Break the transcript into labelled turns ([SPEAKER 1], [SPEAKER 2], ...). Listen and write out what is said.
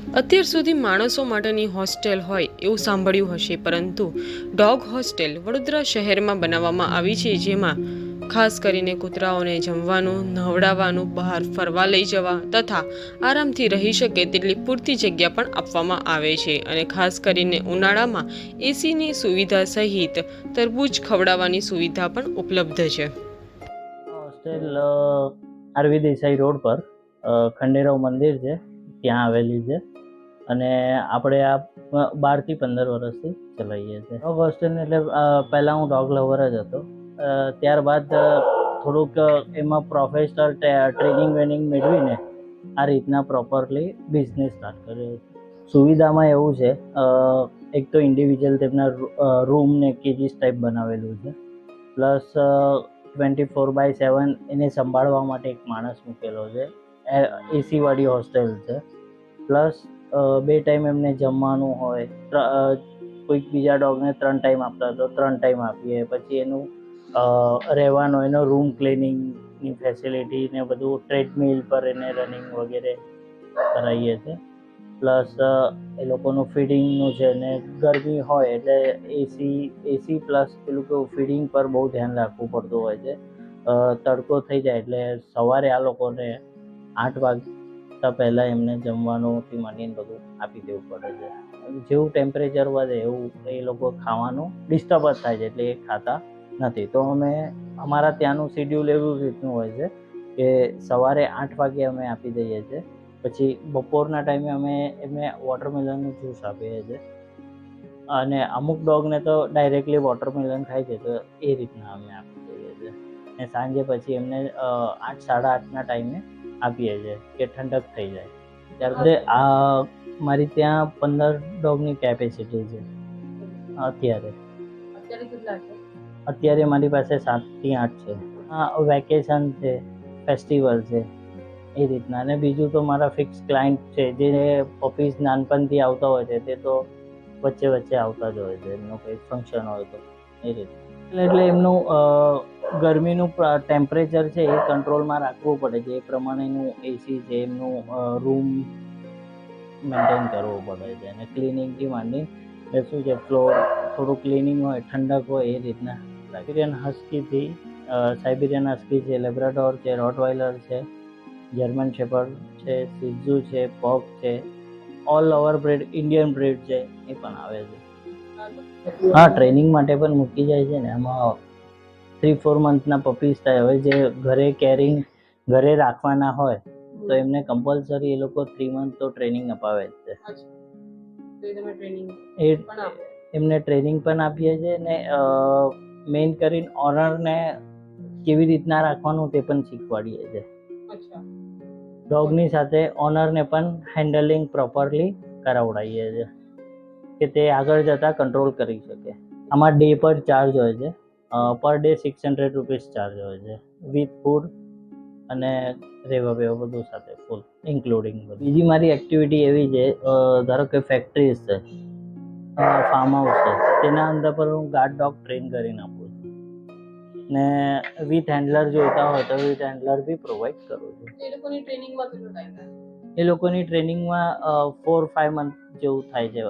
[SPEAKER 1] અત્યાર સુધી માણસો માટેની હોસ્ટેલ હોય એવું સાંભળ્યું હશે, પરંતુ ડોગ હોસ્ટેલ વડોદરા શહેરમાં બનાવવામાં આવી છે, જેમાં ખાસ કરીને કૂતરાઓને જમવાનું, નવડાવવાનું, બહાર ફરવા લઈ જવા તથા આરામથી રહી શકે તેટલી પૂરતી જગ્યા પણ આપવામાં આવે છે. અને ખાસ કરીને ઉનાળામાં એસીની સુવિધા સહિત તરબૂચ ખવડાવવાની સુવિધા પણ ઉપલબ્ધ છે.
[SPEAKER 2] હોસ્ટેલ આરવી દેસાઈ રોડ પર ખંડેરાવ મંદિર છે ત્યાં આવેલી છે અને આપણે આ 12 થી 15 વર્ષથી ચલાવીએ છીએ. ડોગ હોસ્ટેલ એટલે પહેલાં હું ડોગ લવર જ હતો. ત્યારબાદ થોડુંક એમાં પ્રોફેશનલ ટ્રેનિંગ મેળવીને આ રીતના પ્રોપરલી બિઝનેસ સ્ટાર્ટ કર્યો. સુવિધામાં એવું છે, એક તો ઇન્ડિવિજ્યુઅલ તેમના રૂમ ને કેજીસ ટાઈપ બનાવેલું છે, પ્લસ 24/7 એને સંભાળવા માટે એક માણસ મૂકેલો છે. એસી વાળી હોસ્ટેલ છે. પ્લસ 2 ટાઈમ એમને જમવાનું હોય. કોઈક બીજા ડોગને 3 ટાઈમ આપતા તો 3 ટાઈમ આપીએ. પછી એનું રહેવાનો એનો રૂમ ક્લિનિંગની ફેસિલિટી ને બધું, ટ્રેડમિલ પર એને રનિંગ વગેરે કરાવીએ છીએ. પ્લસ એ લોકોનું ફીડિંગનું છે ને ગરમી હોય એટલે એસી પ્લસ પેલું કેવું ફીડિંગ પર બહુ ધ્યાન રાખવું પડતું હોય છે. તડકો થઈ જાય એટલે સવારે આ લોકોને 8 વાગતા પહેલાં એમને જમવાનુંથી માંડીને બધું આપી દેવું પડે છે. જેવું ટેમ્પરેચર વધે એવું એ લોકો ખાવાનું ડિસ્ટર્બ જ થાય છે એટલે એ ખાતા નથી. તો અમે અમારા ત્યાંનું શિડ્યુલ એવું રીતનું હોય છે કે સવારે 8 વાગે અમે આપી દઈએ છીએ. પછી બપોરના ટાઈમે અમે એમને વોટરમેલનનું જ્યુસ આપીએ છીએ અને અમુક ડોગને તો ડાયરેક્ટલી વોટરમેલન ખાય છે, તો એ રીતના અમે આપી દઈએ છીએ. ને સાંજે પછી એમને 8, 8:30ના ટાઈમે આપીએ છીએ કે ઠંડક થઈ જાય. ત્યારે મારી ત્યાં 15 ડોગની કેપેસિટી છે અત્યારે. અત્યારે મારી પાસે 7 થી 8 છે. વેકેશન છે, ફેસ્ટિવલ છે, એ રીતના. અને બીજું તો મારા ફિક્સ ક્લાયન્ટ છે જે ઓફિસ નાનપણથી આવતા હોય છે, તે તો વચ્ચે આવતા જ હોય છે. એમનું કંઈક ફંક્શન હોય તો એ રીતે એટલે એમનું ગરમીનું ટેમ્પરેચર છે એ કંટ્રોલમાં રાખવું પડે છે. એ પ્રમાણેનું એસી છે, એમનું રૂમ મેન્ટેન કરવો પડે છે. અને ક્લિનિંગથી માંડી શું છે, ફ્લોર થોડું ક્લિનિંગ હોય, ઠંડક હોય, એ રીતના. સાઇબિરિયન હસ્કી છે, લેબ્રાડોર છે, રોટવાઇલર છે, જર્મન શેપર્ડ છે, સિઝુ છે, પગ છે, all over breed Indian breed છે, એ પણ આવે છે. હા, ટ્રેનિંગ માટે પણ મૂકી જાય છે ને. એમાં 3-4 મંથના પપીઝ થાય. હવે જે ઘરે રાખવાના હોય તો એમને કમ્પલસરી એ લોકો 3 મંથ તો ટ્રેનિંગ અપાવે જ છે. એમને ટ્રેનિંગ પણ આપીએ છીએ ને મેઇન કરીને ઓનરને કેવી રીતના રાખવાનું તે પણ શીખવાડીએ છીએ. ડોગની સાથે ઓનરને પણ હેન્ડલિંગ પ્રોપરલી કરાવડાવીએ છીએ કે તે આગળ જતાં કંટ્રોલ કરી શકે. આમાં ડે પર ચાર્જ હોય છે. પર ડે 600 રૂપીસ ચાર્જ હોય છે, વિથ ફૂડ અને રહેવા બેવા બધું સાથે ફૂલ ઇન્ક્લુડિંગ. બીજી મારી એક્ટિવિટી એવી છે, ધારો કે ફેક્ટરીઝ છે, ફાર્મ હાઉસ છે, તેના અંદર પર હું ગાર્ડ ડોગ ટ્રેન કરીને આપું છું ને વિથ હેન્ડલર જોઈતા હોય તો વિથ હેન્ડલર બી પ્રોવાઈડ કરું છું. એ લોકોની ટ્રેનિંગમાં 4-5 મંથ જેવું થાય છે.